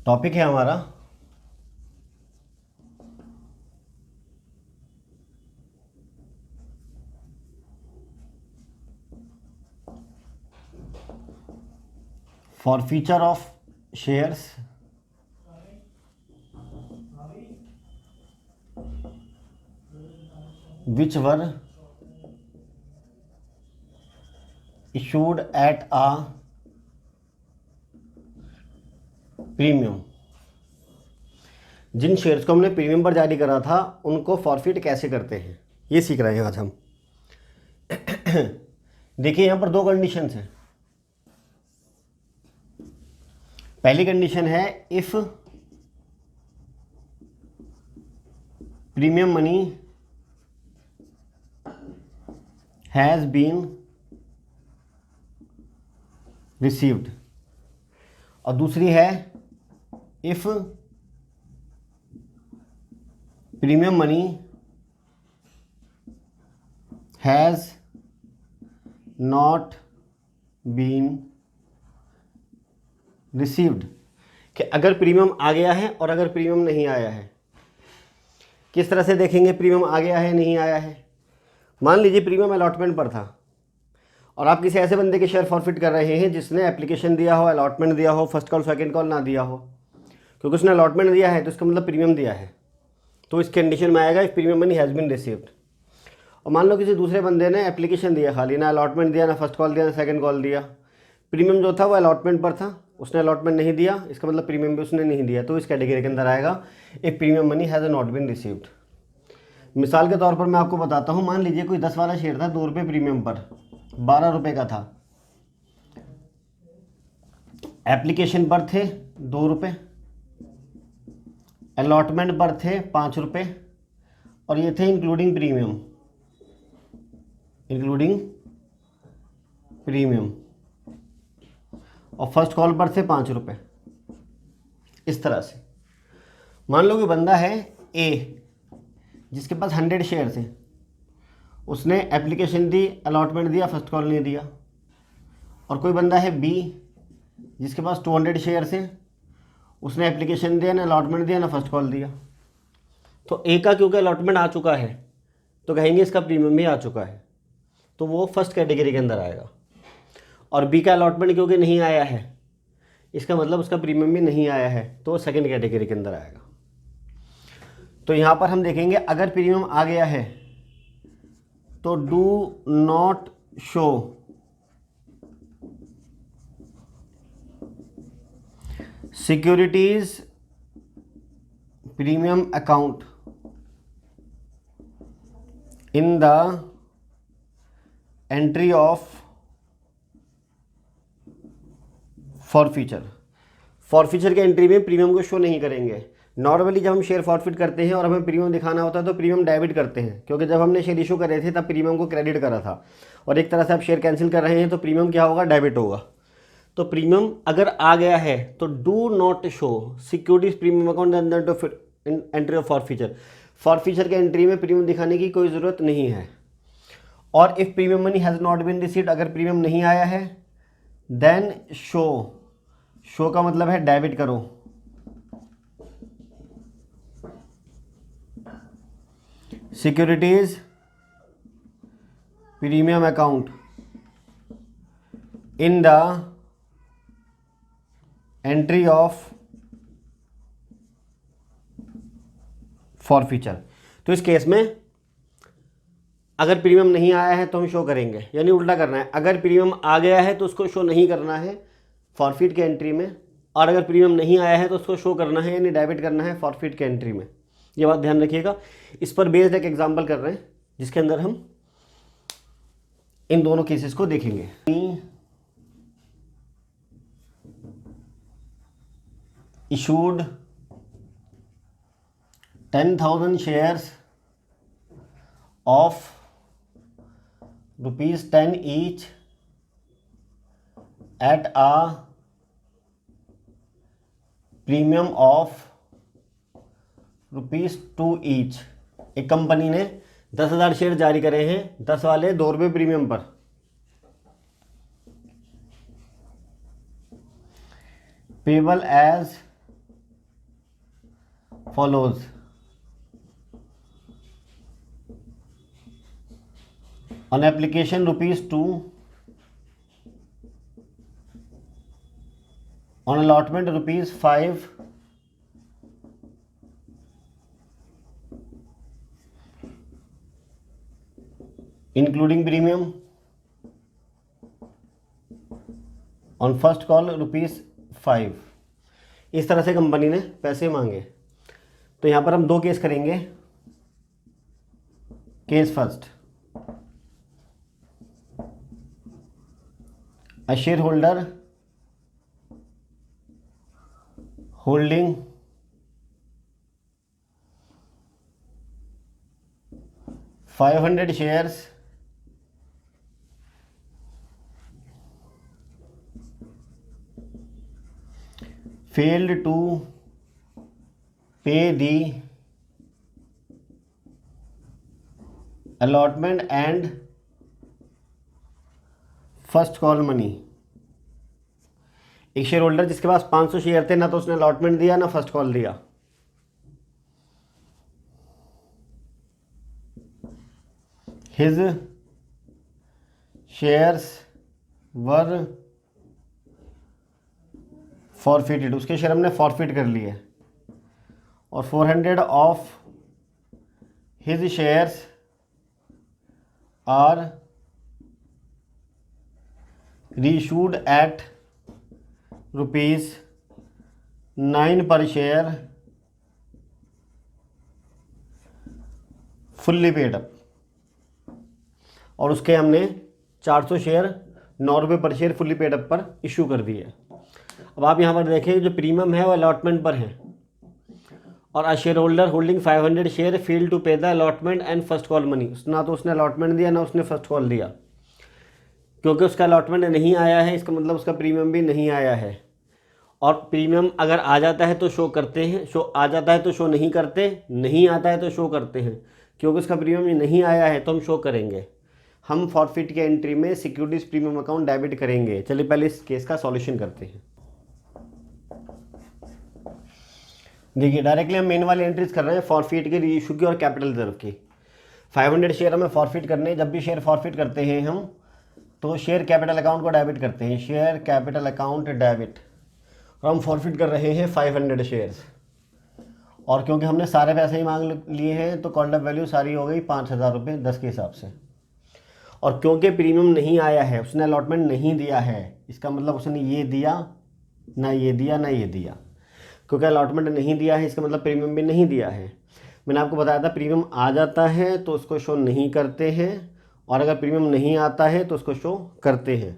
Topic है हमारा forfeiture of shares which were issued at a premium। जिन shares को हमने प्रीमियम पर जारी करा था उनको फॉरफिट कैसे करते हैं, ये सीख रहे हैं आज हम। देखिए यहाँ पर दो कंडीशंस हैं। पहली कंडीशन है if premium money has been received, और दूसरी है if premium money has not been received, कि अगर प्रीमियम आ गया है और अगर प्रीमियम नहीं आया है। किस तरह से देखेंगे प्रीमियम आ गया है नहीं आया है? मान लीजिए प्रीमियम अलॉटमेंट पर था और आप किसी ऐसे बंदे के शेयर फॉरफिट कर रहे हैं जिसने एप्लीकेशन दिया हो, अलॉटमेंट दिया हो, फर्स्ट कॉल सेकंड कॉल ना दिया हो, क्योंकि उसने अलॉटमेंट दिया है तो इसका मतलब प्रीमियम दिया है, तो इस कंडीशन में आएगा if premium money has been received. और मान लो किसी दूसरे बंदे ने एप्लीकेशन दिया, खाली ना अलॉटमेंट दिया, ना फर्स्ट कॉल दिया, ना सेकंड कॉल दिया, प्रीमियम जो था वो अलॉटमेंट पर था, उसने अलॉटमेंट नहीं दिया, इसका मतलब प्रीमियम भी उसने नहीं दिया, तो इस कैटेगरी के अंदर आएगा if premium money has not been received. मिसाल के तौर पर मैं आपको बताता हूँ, मान लीजिए कोई 10 वाला शेयर था 2 रुपये प्रीमियम पर, 12 रुपये का था, एप्लीकेशन पर थे 2 रुपये, अलॉटमेंट पर थे 5 रुपये, और ये थे इंक्लूडिंग प्रीमियम, और फर्स्ट कॉल पर थे 5 रुपये। इस तरह से मान लो कि बंदा है ए जिसके पास 100 शेयर्स हैं, उसने एप्लीकेशन दी, अलॉटमेंट दिया, फर्स्ट कॉल नहीं दिया। और कोई बंदा है बी जिसके पास 200 शेयर्स हैं, उसने एप्लीकेशन दिया, ना अलॉटमेंट दिया, ना फर्स्ट कॉल दिया। तो ए का क्योंकि अलॉटमेंट आ चुका है तो कहेंगे इसका प्रीमियम भी आ चुका है, तो वो फर्स्ट कैटेगरी के अंदर आएगा। और बी का अलॉटमेंट क्योंकि नहीं आया है, इसका मतलब उसका प्रीमियम भी नहीं आया है, तो वो सेकेंड कैटेगरी के अंदर आएगा। तो यहाँ पर हम देखेंगे अगर प्रीमियम आ गया है तो do not show securities premium account in the entry of forfeiture के एंट्री में प्रीमियम को शो नहीं करेंगे। नॉर्मली जब हम शेयर फॉरफिट करते हैं और हमें प्रीमियम दिखाना होता है तो प्रीमियम डेबिट करते हैं, क्योंकि जब हमने शेयर इशू करे थे तब प्रीमियम को क्रेडिट करा था, और एक तरह से आप शेयर कैंसिल कर रहे हैं तो प्रीमियम क्या होगा, डेबिट होगा। तो प्रीमियम अगर आ गया है तो do not show securities premium account entry of forfeiture के एंट्री में प्रीमियम दिखाने की कोई ज़रूरत नहीं है। और if premium money has not been received, अगर प्रीमियम नहीं आया है देन शो का मतलब है डेबिट करो, securities premium account in the entry of forfeiture. तो इस केस में अगर प्रीमियम नहीं आया है तो हम शो करेंगे, यानी उल्टा करना है, अगर प्रीमियम आ गया है तो उसको शो नहीं करना है फॉरफिट के एंट्री में, और अगर प्रीमियम नहीं आया है तो उसको शो करना है, यानी डेबिट करना है फॉरफिट के एंट्री में। ये बात ध्यान रखिएगा। इस पर बेस्ड एक एग्जांपल कर रहे हैं जिसके अंदर हम इन दोनों केसेस को देखेंगे। Issued 10,000 shares of ₹10 each at a premium of ₹2 each। एक कंपनी ने 10,000 शेयर जारी करे हैं, 10 वाले 2 रुपये प्रीमियम पर। Payable as follows. On application ₹2, on allotment ₹5, including premium. On first call ₹5। इस तरह से कंपनी ने पैसे मांगे। तो यहाँ पर हम 2 केस करेंगे। Case first, a share holder holding 500 shares failed to pay the allotment and first call money. एक शेयर होल्डर जिसके पास 500 शेयर थे, ना तो उसने अलॉटमेंट दिया ना फर्स्ट कॉल दिया। हिज शेयर्स वर फॉरफिटेड, उसके शेयर हमने फॉरफिट कर लिए। और 400 of his shares are reissued at ₹9 per share fully paid up. और उसके हमने 400 share ₹9 per share fully paid up पर इशू कर दिए। अब आप यहाँ पर देखें, जो प्रीमियम है वो अलॉटमेंट पर है। और a share holder holding 500 share fail to pay the allotment and first call money, ना तो उसने अलॉटमेंट दिया ना उसने फर्स्ट कॉल दिया। क्योंकि उसका अलॉटमेंट नहीं आया है, इसका मतलब उसका प्रीमियम भी नहीं आया है। और प्रीमियम अगर आ जाता है तो शो करते हैं, शो आ जाता है तो शो नहीं करते, नहीं आता है तो शो करते हैं। क्योंकि उसका प्रीमियम नहीं आया है तो हम शो करेंगे। हम फॉरफिट के एंट्री में सिक्योरिटीज प्रीमियम अकाउंट डेबिट करेंगे। चलिए पहले इस केस का सॉल्यूशन करते हैं। देखिए डायरेक्टली हम मेन वाली एंट्रीज कर रहे हैं, फॉरफिट की, रीइशू की और कैपिटल रिजर्व की। 500 शेयर हमें फॉरफिट करने हैं। जब भी शेयर फॉरफिट करते हैं हम तो शेयर कैपिटल अकाउंट को डेबिट करते हैं, शेयर कैपिटल अकाउंट डेबिट। और हम फॉरफिट कर रहे हैं 500 शेयर्स। और क्योंकि हमने सारे पैसे ही मांग लिए हैं तो कॉल्ड अप वैल्यू सारी हो गई 5000 रुपये 10 के हिसाब से। और क्योंकि प्रीमियम नहीं आया है, उसने अलॉटमेंट नहीं दिया है, इसका मतलब उसने ये दिया ना ये दिया ना ये दिया। क्योंकि अलॉटमेंट नहीं दिया है इसका मतलब प्रीमियम भी नहीं दिया है। मैंने आपको बताया था प्रीमियम आ जाता है तो उसको शो नहीं करते हैं, और अगर प्रीमियम नहीं आता है तो उसको शो करते हैं।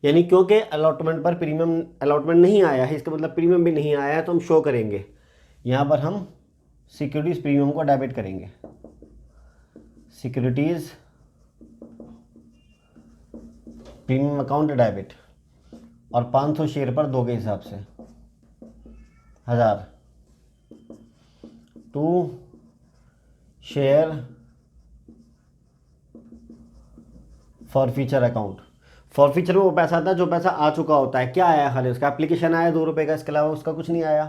यानी क्योंकि अलॉटमेंट पर प्रीमियम अलॉटमेंट नहीं आया है इसका मतलब प्रीमियम भी नहीं आया है तो हम शो करेंगे। यहाँ पर हम सिक्योरिटीज़ प्रीमियम को डेबिट करेंगे, सिक्योरिटीज़ प्रीमियम अकाउंट डेबिट। और 500 शेयर पर 2 के हिसाब से 1000 to share forfeiture account. Forfeiture में वो पैसा आता है जो पैसा आ चुका होता है। क्या आया खाली उसका एप्लीकेशन आया ₹2 का, इसके अलावा उसका कुछ नहीं आया।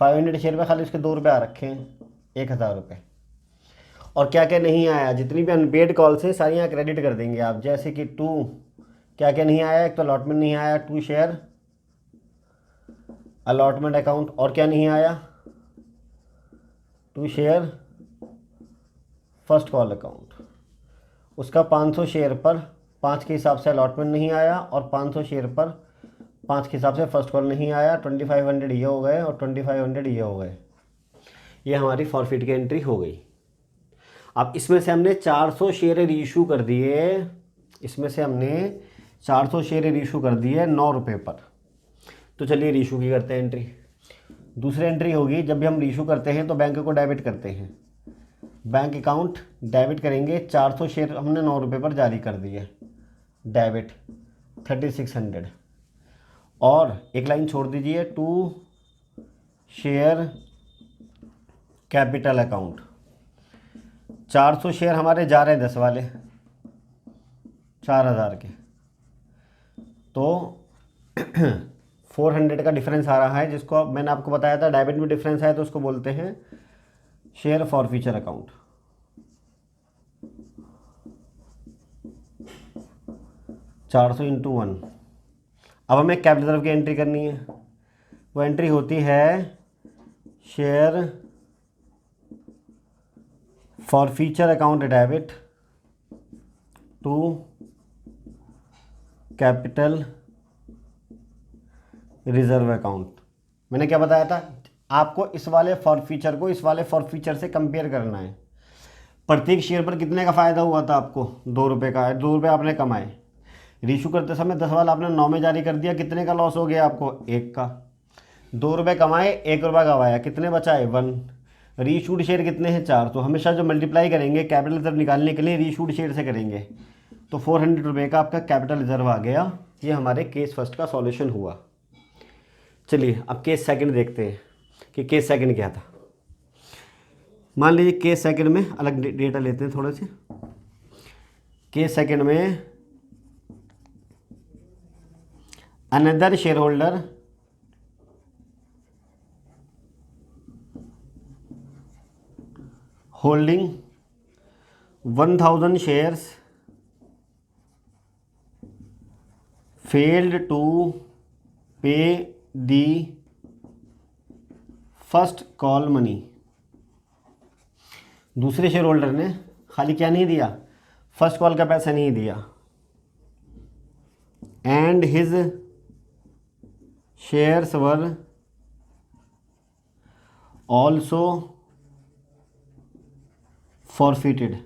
500 शेयर में खाली उसके ₹2 आ रखे हैं, 1000 रुपये। और क्या क्या नहीं आया, जितनी भी अनपेड कॉल्स हैं सारी यहाँ क्रेडिट कर देंगे आप। जैसे कि 2 क्या क्या नहीं आया, एक तो अलॉटमेंट नहीं आया, 2 शेयर अलॉटमेंट अकाउंट। और क्या नहीं आया, 2 शेयर फर्स्ट कॉल अकाउंट। उसका 500 शेयर पर 5 के हिसाब से अलॉटमेंट नहीं आया, और 500 शेयर पर 5 के हिसाब से फर्स्ट कॉल नहीं आया। 2500 ये हो गए और 2500 ये हो गए। ये हमारी फॉरफिट की एंट्री हो गई। अब इसमें से हमने 400 शेयर रीइशू कर दिए, इसमें से हमने 400 शेयर रीइशू कर दिए ₹9 पर। तो चलिए रीइशू की करते हैं एंट्री। दूसरी एंट्री होगी, जब भी हम रीइशू करते हैं तो बैंक को डेबिट करते हैं, बैंक अकाउंट डेबिट करेंगे। 400 शेयर हमने ₹9 पर जारी कर दिए, डेबिट 3600। और एक लाइन छोड़ दीजिए, 2 शेयर कैपिटल अकाउंट। 400 शेयर हमारे जा रहे हैं 10 वाले 4000 के, तो 400 का डिफरेंस आ रहा है, जिसको मैंने आपको बताया था डेबिट में डिफरेंस है तो उसको बोलते हैं शेयर फॉरफीचर अकाउंट। 400 इंटू 1। अब हमें कैपिटल रिजर्व की एंट्री करनी है। वो एंट्री होती है share forfeiture account debit to capital reserve account. मैंने क्या बताया था आपको, इस वाले फॉरफीचर को इस वाले फॉरफीचर से कंपेयर करना है। प्रत्येक शेयर पर कितने का फ़ायदा हुआ था आपको? 2 रुपये का। 2 रुपये आपने कमाए, रीशू करते समय 10 वाला आपने 9 में जारी कर दिया, कितने का लॉस हो गया आपको? 1 का। 2 रुपये कमाए, 1 रुपया गवाया, कितने बचाए? 1। रीशूड शेयर कितने हैं? 4। तो हमेशा जो मल्टीप्लाई करेंगे कैपिटल रिजर्व निकालने के लिए रीशूड शेयर से करेंगे। तो 400 रुपये का आपका कैपिटल रिजर्व आ गया। ये हमारे केस फर्स्ट का सॉल्यूशन हुआ। चलिए अब केस सेकंड देखते हैं कि केस सेकंड क्या था। मान लीजिए केस सेकंड में अलग डेटा लेते हैं थोड़े से। केस सेकंड में another share holder holding 1000 shares failed to pay the first call money. दूसरे शेयर होल्डर ने खाली क्या नहीं दिया? फर्स्ट कॉल का पैसा नहीं दिया। And his shares were also forfeited.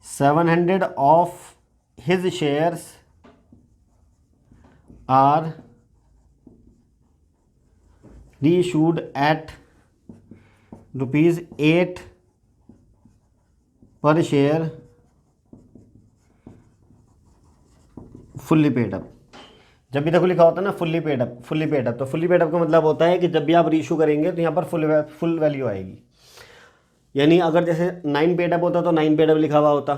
700 of his shares are reissued at ₹8 per share fully paid up. जब भी देखो लिखा होता है ना fully paid up, fully paid up, तो फुल्ली पेड अप का मतलब होता है कि जब भी आप रीइशू करेंगे तो यहाँ पर फुल वैल्यू आएगी। यानी अगर जैसे 9 पेड अप होता तो 9 पेड अप लिखा हुआ होता,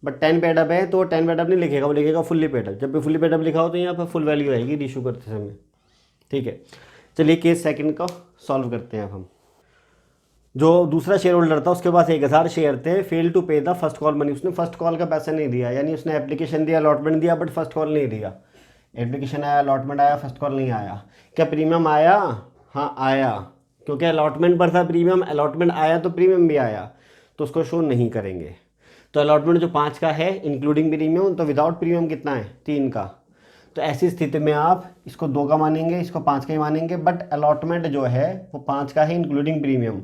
बट 10 पेड अप है तो 10 पेड अप नहीं लिखेगा, वो लिखेगा फुल्ली पेड अप। जब भी फुल्ली पेड अप लिखा हो तो यहाँ पर फुल वैल्यू आएगी रीइशू करते समय। ठीक है, चलिए केस सेकंड का सॉल्व करते हैं अब हम। जो दूसरा शेयर होल्डर था उसके पास 1000 शेयर थे, fail to pay the first call money. उसने फर्स्ट कॉल का पैसा नहीं दिया, यानी उसने एप्लीकेशन दिया, अलॉटमेंट दिया, बट फर्स्ट कॉल नहीं दिया। एप्लीकेशन आया, अलॉटमेंट आया, फर्स्ट कॉल नहीं आया। क्या प्रीमियम आया? हाँ आया, क्योंकि अलॉटमेंट पर था प्रीमियम, अलॉटमेंट आया तो प्रीमियम भी आया, तो उसको शो नहीं करेंगे। तो अलॉटमेंट जो 5 का है इंक्लूडिंग प्रीमियम, तो विदाउट प्रीमियम कितना है? 3 का। तो ऐसी स्थिति में आप इसको 2 का मानेंगे, इसको 5 का ही मानेंगे, बट अलॉटमेंट जो है वो 5 का है इंक्लूडिंग प्रीमियम।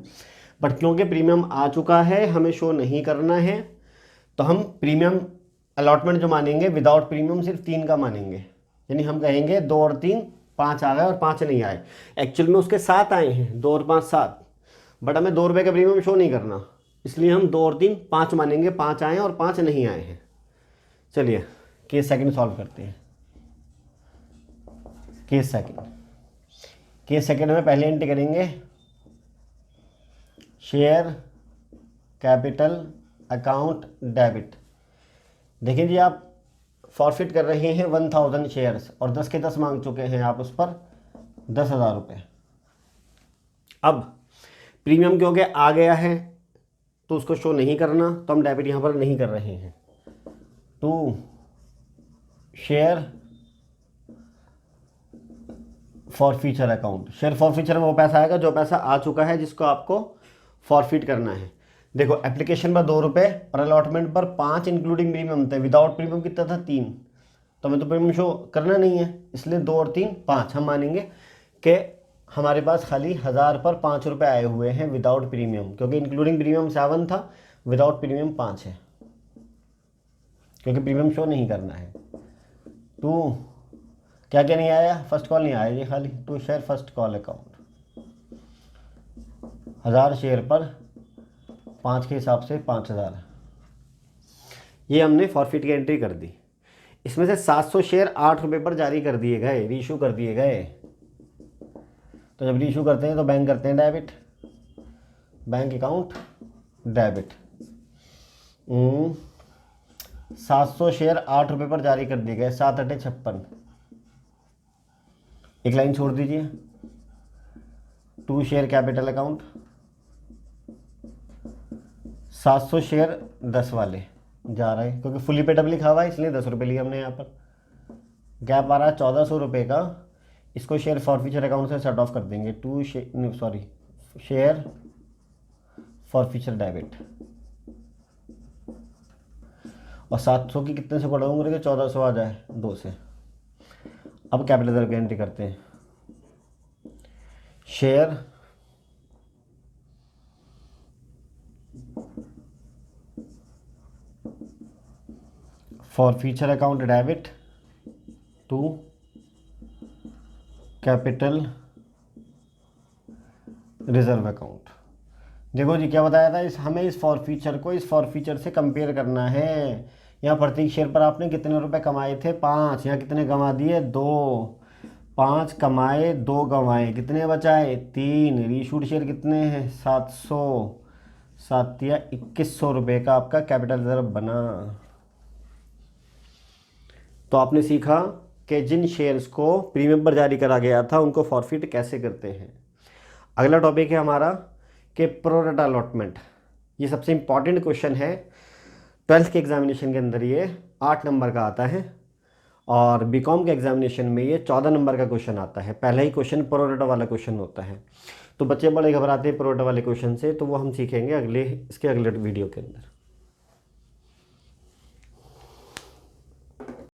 बट क्योंकि प्रीमियम आ चुका है हमें शो नहीं करना है, तो हम प्रीमियम अलॉटमेंट जो मानेंगे विदाउट प्रीमियम सिर्फ 3 का मानेंगे। यानी हम कहेंगे 2 और 3 5 आ गए और 5 नहीं आए। एक्चुअल में उसके 7 आए हैं, 2 और 5 7, बट हमें 2 रुपये का प्रीमियम शो नहीं करना, इसलिए हम 2 और 3 5 मानेंगे। 5 आए और 5 नहीं आए हैं। चलिए केस सेकंड सॉल्व करते हैं। केस सेकंड में पहले एंट्री करेंगे शेयर कैपिटल अकाउंट डेबिट। देखिए जी, आप फॉरफिट कर रहे हैं 1000 शेयर्स और 10 के 10 मांग चुके हैं आप उस पर 10,000 रुपये। अब प्रीमियम क्योंकि आ गया है तो उसको शो नहीं करना, तो हम डेबिट यहाँ पर नहीं कर रहे हैं। To share forfeiture account. Share forfeiture में वो पैसा आएगा जो पैसा आ चुका है, जिसको आपको फॉरफिट करना है। देखो एप्लीकेशन पर 2 रुपये और अलॉटमेंट पर 5 इंक्लूडिंग प्रीमियम थे, विदाउट प्रीमियम कितना था? 3। तो हमें तो प्रीमियम शो करना नहीं है, इसलिए 2 और 3 5 हम मानेंगे कि हमारे पास खाली 1000 पर 5 रुपये आए हुए हैं विदाउट प्रीमियम, क्योंकि इंक्लूडिंग प्रीमियम 7 था, विदाउट प्रीमियम 5 है, क्योंकि प्रीमियम शो नहीं करना है। टू क्या क्या नहीं आया? फर्स्ट कॉल नहीं आया, ये खाली to share first call account. 1000 share पर 5 के हिसाब से 5000, ये हमने फॉरफिट की एंट्री कर दी। इसमें से 700 शेयर 8 रुपये पर जारी कर दिए गए, रीइशू कर दिए गए। तो जब रीइशू करते हैं तो बैंक करते हैं debit, bank account debit. 700 share 8 रुपये पर जारी कर दिए गए, 7 × 8 = 56। एक लाइन छोड़ दीजिए, 2 शेयर कैपिटल अकाउंट, 700 शेयर 10 वाले जा रहे हैं, क्योंकि फुली पेडअप लिखा हुआ है इसलिए 10 रुपये लिए हमने यहाँ पर। गैप आ रहा है 1400 रुपये का, इसको शेयर फॉरफीचर अकाउंट से सेट ऑफ कर देंगे। शेयर फॉरफीचर डेबिट, और 700 की कितने से बढ़ाऊंगे कि 1400 आ जाए 2 से। अब कैपिटल रिजर्व की एंट्री करते हैं। Share forfeiture account debit to capital reserve account. देखो जी क्या बताया था, हमें इस फॉरफीचर को इस फॉरफीचर से कंपेयर करना है। यहाँ प्रत्येक शेयर पर आपने कितने रुपए कमाए थे, 5, यहाँ कितने कमा दिए, 2, 5 कमाए 2 गंवाए, कितने बचाए 3, रीशूड शेयर कितने हैं 700, 7 या 2100 रुपये का आपका कैपिटल रिजर्व बना। तो आपने सीखा कि जिन शेयर्स को प्रीमियम पर जारी करा गया था उनको फॉरफिट कैसे करते हैं। अगला टॉपिक है हमारा कि प्रोरेटा अलॉटमेंट। ये सबसे इंपॉर्टेंट क्वेश्चन है 12th के एग्जामिनेशन के अंदर, ये 8 नंबर का आता है, और बीकॉम के एग्जामिनेशन में ये 14 नंबर का क्वेश्चन आता है। पहला ही क्वेश्चन प्रोरेटा वाला क्वेश्चन होता है, तो बच्चे बड़े घबराते हैं प्रोरेटा वाले क्वेश्चन से, तो वो हम सीखेंगे इसके अगले वीडियो के अंदर।